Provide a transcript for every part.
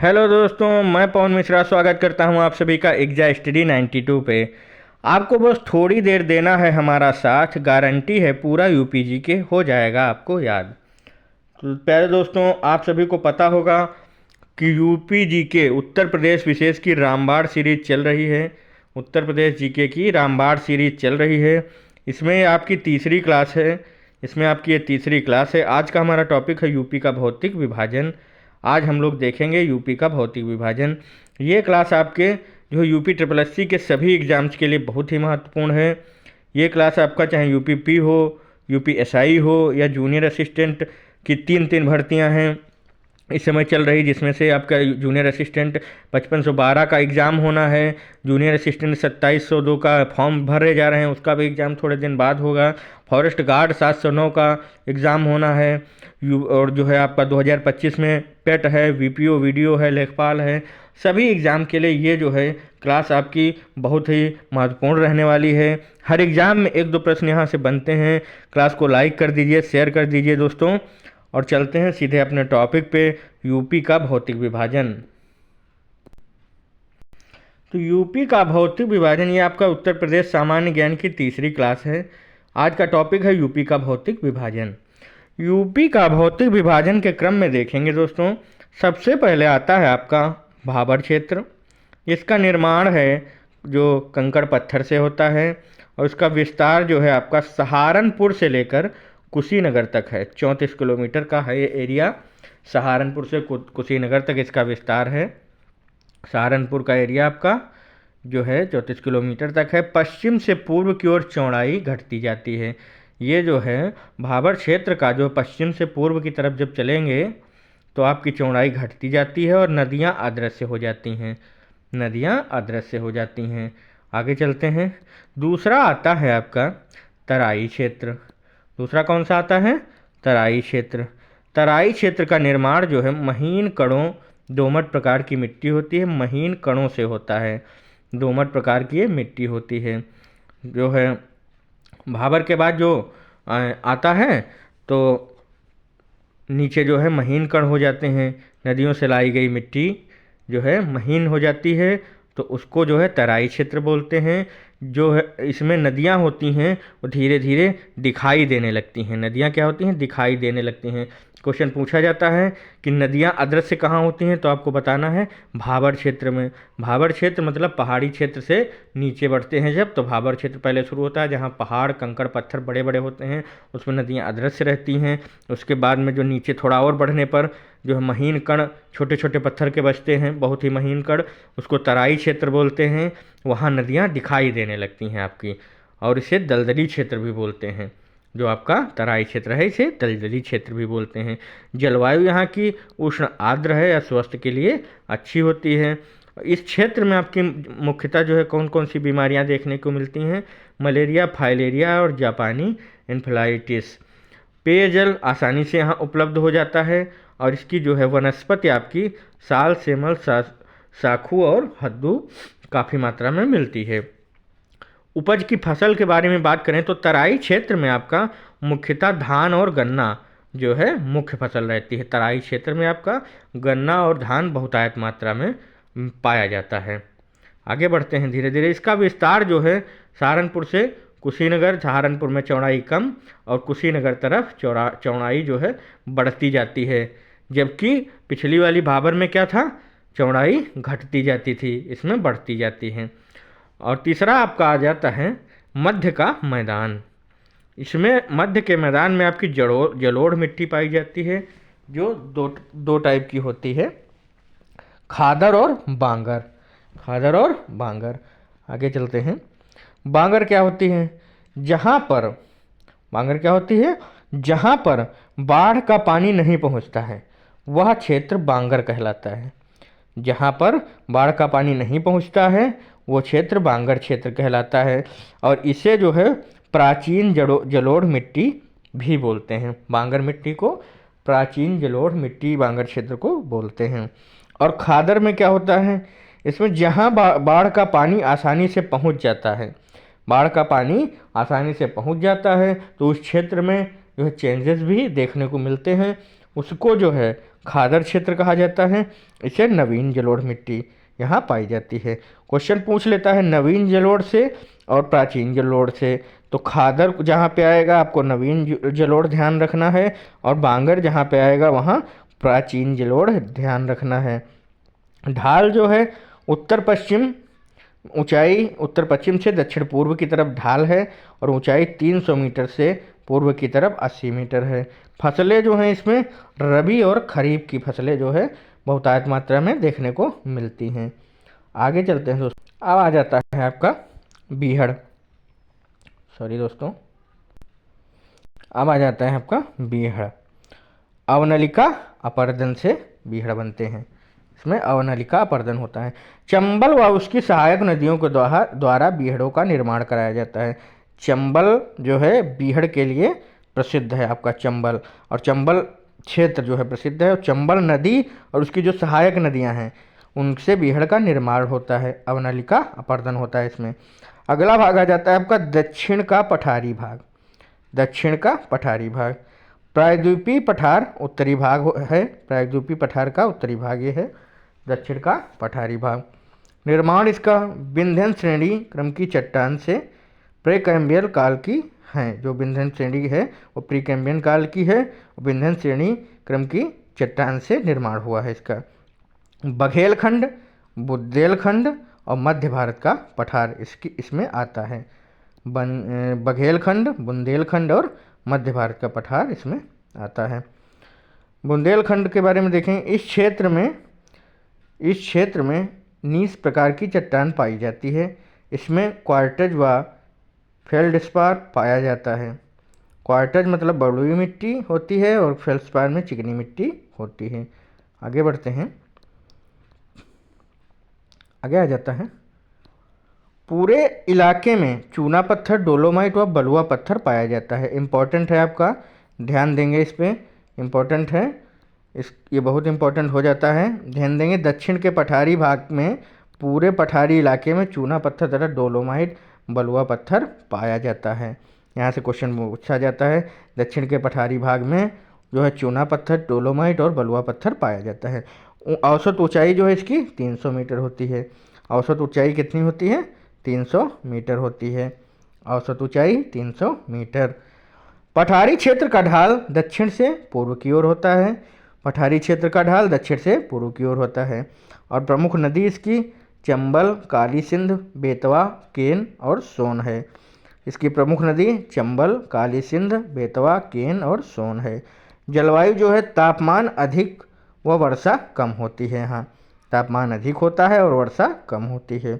Hello दोस्तों, मैं पवन मिश्रा स्वागत करता हूं आप सभी का एग्जा स्टडी 92 पे। आपको बस थोड़ी देर देना है हमारा साथ, गारंटी है पूरा यूपीजी के हो जाएगा आपको याद। तो प्यारे दोस्तों, आप सभी को पता होगा कि यूपीजी के उत्तर प्रदेश विशेष की रामबाण सीरीज चल रही है। उत्तर प्रदेश जीके की रामबाण सीरीज चल रही है। इसमें आपकी तीसरी क्लास है। इसमें आपकी ये तीसरी क्लास है। आज का हमारा टॉपिक है यूपी का भौतिक विभाजन। आज हम लोग देखेंगे यूपी का भौतिक विभाजन। ये क्लास आपके जो यूपी ट्रिपल एस सी के सभी एग्ज़ाम्स के लिए बहुत ही महत्वपूर्ण है। ये क्लास आपका चाहे यूपी पी हो, यूपी एसआई हो या जूनियर असिस्टेंट की तीन तीन भर्तियां हैं इस समय चल रही, जिसमें से आपका जूनियर असिस्टेंट 5512 का एग्ज़ाम होना है। जूनियर असिस्टेंट 2702 का फॉर्म भरे जा रहे हैं, उसका भी एग्ज़ाम थोड़े दिन बाद होगा। फॉरेस्ट गार्ड 709 का एग्ज़ाम होना है। और जो है आपका 2025 में पेट है, वीपीओ वीडियो है, लेखपाल है। सभी एग्ज़ाम के लिए ये जो है क्लास आपकी बहुत ही महत्वपूर्ण रहने वाली है। हर एग्ज़ाम में एक दो प्रश्न यहाँ से बनते हैं। क्लास को लाइक कर दीजिए, शेयर कर दीजिए दोस्तों, और चलते हैं सीधे अपने टॉपिक पे, यूपी का भौतिक विभाजन। तो यूपी का भौतिक विभाजन ये आपका उत्तर प्रदेश सामान्य ज्ञान की तीसरी क्लास है। आज का टॉपिक है यूपी का भौतिक विभाजन। यूपी का भौतिक विभाजन के क्रम में देखेंगे दोस्तों, सबसे पहले आता है आपका भाबर क्षेत्र। इसका निर्माण है जो कंकड़ पत्थर से होता है, और उसका विस्तार जो है आपका सहारनपुर से लेकर कुशीनगर तक है। 34 किलोमीटर का है ये एरिया। सहारनपुर से कुशीनगर तक इसका विस्तार है। सहारनपुर का एरिया आपका जो है 34 किलोमीटर तक है। पश्चिम से पूर्व की ओर चौड़ाई घटती जाती है। ये जो है भाबर क्षेत्र का जो पश्चिम से पूर्व की तरफ जब चलेंगे तो आपकी चौड़ाई घटती जाती है और नदियाँ अदृश्य हो जाती हैं। नदियाँ अदृश्य हो जाती हैं। आगे चलते हैं। दूसरा आता है आपका तराई क्षेत्र। दूसरा कौन सा आता है? तराई क्षेत्र। तराई क्षेत्र का निर्माण जो है महीन कणों, दोमट प्रकार की मिट्टी होती है, महीन कणों से होता है। दोमट प्रकार की ये मिट्टी होती है। जो है भाबर के बाद जो आता है तो नीचे जो है महीन कण हो जाते हैं। नदियों से लाई गई मिट्टी जो है महीन हो जाती है, तो उसको जो है तराई क्षेत्र बोलते हैं। जो है इसमें नदियाँ होती हैं वो धीरे धीरे दिखाई देने लगती हैं। नदियाँ क्या होती हैं? दिखाई देने लगती हैं। क्वेश्चन पूछा जाता है कि नदियाँ अदृश्य कहाँ होती हैं, तो आपको बताना है भाबर क्षेत्र में। भाबर क्षेत्र मतलब पहाड़ी क्षेत्र से नीचे बढ़ते हैं जब, तो भाबर क्षेत्र पहले शुरू होता है जहाँ पहाड़ कंकड़ पत्थर बड़े बड़े होते हैं, उसमें नदियाँ अदृश्य रहती हैं। उसके बाद में जो नीचे थोड़ा और बढ़ने पर जो है महीन कण, छोटे छोटे पत्थर के बचते हैं, बहुत ही महीन कण, उसको तराई क्षेत्र बोलते हैं। वहाँ नदियाँ दिखाई देने लगती हैं आपकी, और इसे दलदली क्षेत्र भी बोलते हैं। जो आपका तराई क्षेत्र है इसे दलदली क्षेत्र भी बोलते हैं। जलवायु यहाँ की उष्ण आर्द्र है या स्वास्थ्य के लिए अच्छी होती है। इस क्षेत्र में आपकी मुख्यतः जो है कौन कौन सी बीमारियाँ देखने को मिलती हैं? मलेरिया, फाइलेरिया और जापानी इन्फ्लुएंजा। पेयजल आसानी से यहाँ उपलब्ध हो जाता है, और इसकी जो है वनस्पति आपकी साल, सेमल, साखू और हद्दू काफ़ी मात्रा में मिलती है। उपज की फसल के बारे में बात करें तो तराई क्षेत्र में आपका मुख्यतः धान और गन्ना जो है मुख्य फसल रहती है। तराई क्षेत्र में आपका गन्ना और धान बहुतायत मात्रा में पाया जाता है। आगे बढ़ते हैं धीरे धीरे। इसका विस्तार जो है सहारनपुर से कुशीनगर, सहारनपुर में चौड़ाई कम और कुशीनगर तरफ चौड़ाई जो है बढ़ती जाती है, जबकि पिछली वाली भाबर में क्या था? चौड़ाई घटती जाती थी, इसमें बढ़ती जाती है। और तीसरा आपका आ जाता है मध्य का मैदान। इसमें मध्य के मैदान में आपकी जलोढ़ मिट्टी पाई जाती है, जो दो टाइप की होती है, खादर और बांगर। खादर और बांगर। आगे चलते हैं। बांगर क्या होती है? जहाँ पर बांगर क्या होती है? जहाँ पर बाढ़ का पानी नहीं पहुँचता है वह क्षेत्र बांगर कहलाता है। जहाँ पर बाढ़ का पानी नहीं पहुँचता है वो क्षेत्र बांगर क्षेत्र कहलाता है, और इसे जो है प्राचीन जलोढ़ मिट्टी भी बोलते हैं। बांगर मिट्टी को प्राचीन जलोढ़ मिट्टी बांगर क्षेत्र को बोलते हैं। और खादर में क्या होता है? इसमें जहाँ बाढ़ का पानी आसानी से पहुँच जाता है, बाढ़ का पानी आसानी से पहुँच जाता है, तो उस क्षेत्र में जो है चेंजेस भी देखने को मिलते हैं। उसको जो है खादर क्षेत्र कहा जाता है। इसे नवीन जलोढ़ मिट्टी यहाँ पाई जाती है। क्वेश्चन पूछ लेता है नवीन जलोढ़ से और प्राचीन जलोढ़ से, तो खादर जहाँ पे आएगा आपको नवीन जलोढ़ ध्यान रखना है, और बांगर जहाँ पे आएगा वहाँ प्राचीन जलोढ़ ध्यान रखना है। ढाल जो है उत्तर पश्चिम ऊंचाई उत्तर पश्चिम से दक्षिण पूर्व की तरफ ढाल है, और ऊंचाई 300 मीटर से पूर्व की तरफ 80 मीटर है। फसलें जो हैं इसमें रबी और खरीफ की फसलें जो है बहुतायत मात्रा में देखने को मिलती हैं। आगे चलते हैं दोस्तों। अब आ जाता है आपका बीहड़, सॉरी दोस्तों, अब आ जाता है आपका बीहड़। अवनलिका अपर्दन से बीहड़ बनते हैं। इसमें अवनलिका अपर्दन होता है। चंबल व उसकी सहायक नदियों के द्वारा बीहड़ों का निर्माण कराया जाता है। चंबल जो है बीहड़ के लिए प्रसिद्ध है आपका चंबल, और चंबल क्षेत्र जो है प्रसिद्ध है। और चंबल नदी और उसकी जो सहायक नदियां हैं उनसे बीहड़ का निर्माण होता है। अवनलिका अपर्दन होता है इसमें। अगला भाग आ जाता है आपका दक्षिण का पठारी भाग। दक्षिण का पठारी भाग प्रायद्वीपीय पठार उत्तरी भाग है। प्रायद्वीपीय पठार का उत्तरी भाग ये है दक्षिण का पठारी भाग। निर्माण इसका विंध्यन श्रेणी क्रम की चट्टान से प्रेकैम्बियल काल की है। जो विंध्यन श्रेणी है वो प्रीकैम्बियन काल की है। विंध्यन श्रेणी क्रम की चट्टान से निर्माण हुआ है इसका। बघेलखंड, बुंदेलखंड और मध्य भारत का पठार इसमें आता है। बघेलखंड, बुंदेलखंड और मध्य भारत का पठार इसमें आता है। बुंदेलखंड के बारे में देखें। इस क्षेत्र में नीस प्रकार की चट्टान पाई जाती है। इसमें क्वार्टज व फेल्डस्पार पाया जाता है। क्वार्टज मतलब बलुई मिट्टी होती है और फेल्डस्पार में चिकनी मिट्टी होती है। आगे बढ़ते हैं। आगे आ जाता है पूरे इलाके में चूना पत्थर, डोलोमाइट व बलुआ पत्थर पाया जाता है। इम्पॉर्टेंट है आपका, ध्यान देंगे इस पर, इम्पॉर्टेंट है ये बहुत इम्पोर्टेंट हो जाता है, ध्यान देंगे। दक्षिण के पठारी भाग में पूरे पठारी इलाके में चूना पत्थर तथा डोलोमाइट बलुआ पत्थर पाया जाता है। यहाँ से क्वेश्चन पूछा जाता है दक्षिण के पठारी भाग में जो है चूना पत्थर, डोलोमाइट और बलुआ पत्थर पाया जाता है। औसत ऊंचाई जो है इसकी 300 मीटर होती है। औसत ऊंचाई कितनी होती है? 300 मीटर होती है। औसत ऊंचाई 300 मीटर। पठारी क्षेत्र का ढाल दक्षिण से पूर्व की ओर होता है। पठारी क्षेत्र का ढाल दक्षिण से पूर्व की ओर होता है। और प्रमुख नदी इसकी चंबल, काली सिंध, बेतवा, केन और सोन है। इसकी प्रमुख नदी चंबल, काली सिंध, बेतवा, केन और सोन है। जलवायु जो है तापमान अधिक व वर्षा कम होती है। यहाँ तापमान अधिक होता है और वर्षा कम होती है।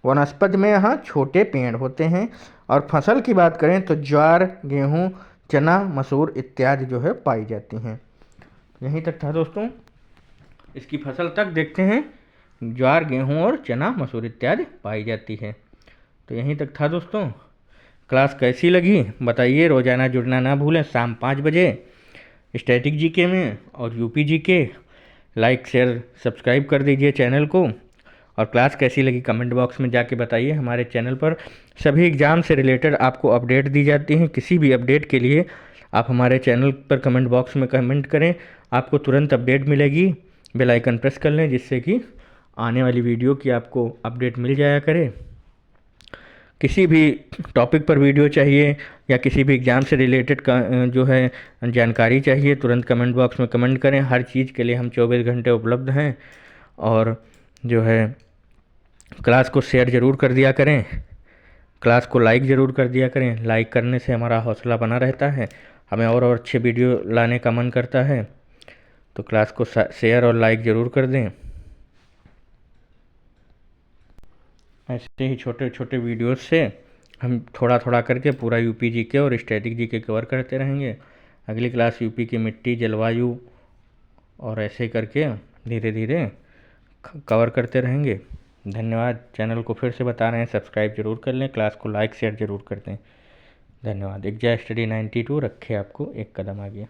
वनस्पति में यहाँ छोटे पेड़ होते हैं। और फसल की बात करें तो ज्वार, गेहूँ, चना, मसूर इत्यादि जो है पाई जाती हैं। यहीं तक था दोस्तों। इसकी फसल तक देखते हैं। ज्वार, गेहूँ और चना, मसूर इत्यादि पाई जाती है। तो यहीं तक था दोस्तों। क्लास कैसी लगी बताइए। रोज़ाना जुड़ना ना भूलें शाम 5 बजे स्टैटिक जीके में और UP GK. Like, share, subscribe कर दीजिए चैनल को। और क्लास कैसी लगी कमेंट बॉक्स में जाके बताइए। हमारे चैनल पर सभी एग्ज़ाम से रिलेटेड आपको अपडेट दी जाती हैं। किसी भी अपडेट के लिए आप हमारे चैनल पर कमेंट बॉक्स में कमेंट करें, आपको तुरंत अपडेट मिलेगी। बेल आइकन प्रेस कर लें जिससे कि आने वाली वीडियो की आपको अपडेट मिल जाया करे। किसी भी टॉपिक पर वीडियो चाहिए या किसी भी एग्ज़ाम से रिलेटेड जो है जानकारी चाहिए, तुरंत कमेंट बॉक्स में कमेंट करें। हर चीज़ के लिए हम 24 घंटे उपलब्ध हैं। और जो है क्लास को शेयर ज़रूर कर दिया करें, क्लास को लाइक ज़रूर कर दिया करें। लाइक करने से हमारा हौसला बना रहता है, हमें और अच्छे वीडियो लाने का मन करता है। तो क्लास को शेयर और लाइक ज़रूर कर दें। ऐसे ही छोटे छोटे वीडियोस से हम थोड़ा थोड़ा करके पूरा यूपी जीके और स्टैटिक जीके कवर करते रहेंगे। अगली क्लास यूपी की मिट्टी, जलवायु और ऐसे करके धीरे धीरे कवर करते रहेंगे। धन्यवाद। चैनल को फिर से बता रहे हैं सब्सक्राइब जरूर कर लें, क्लास को लाइक शेयर जरूर कर दें। धन्यवाद। एग्जाम स्टडी 92 रखे आपको एक कदम आगे।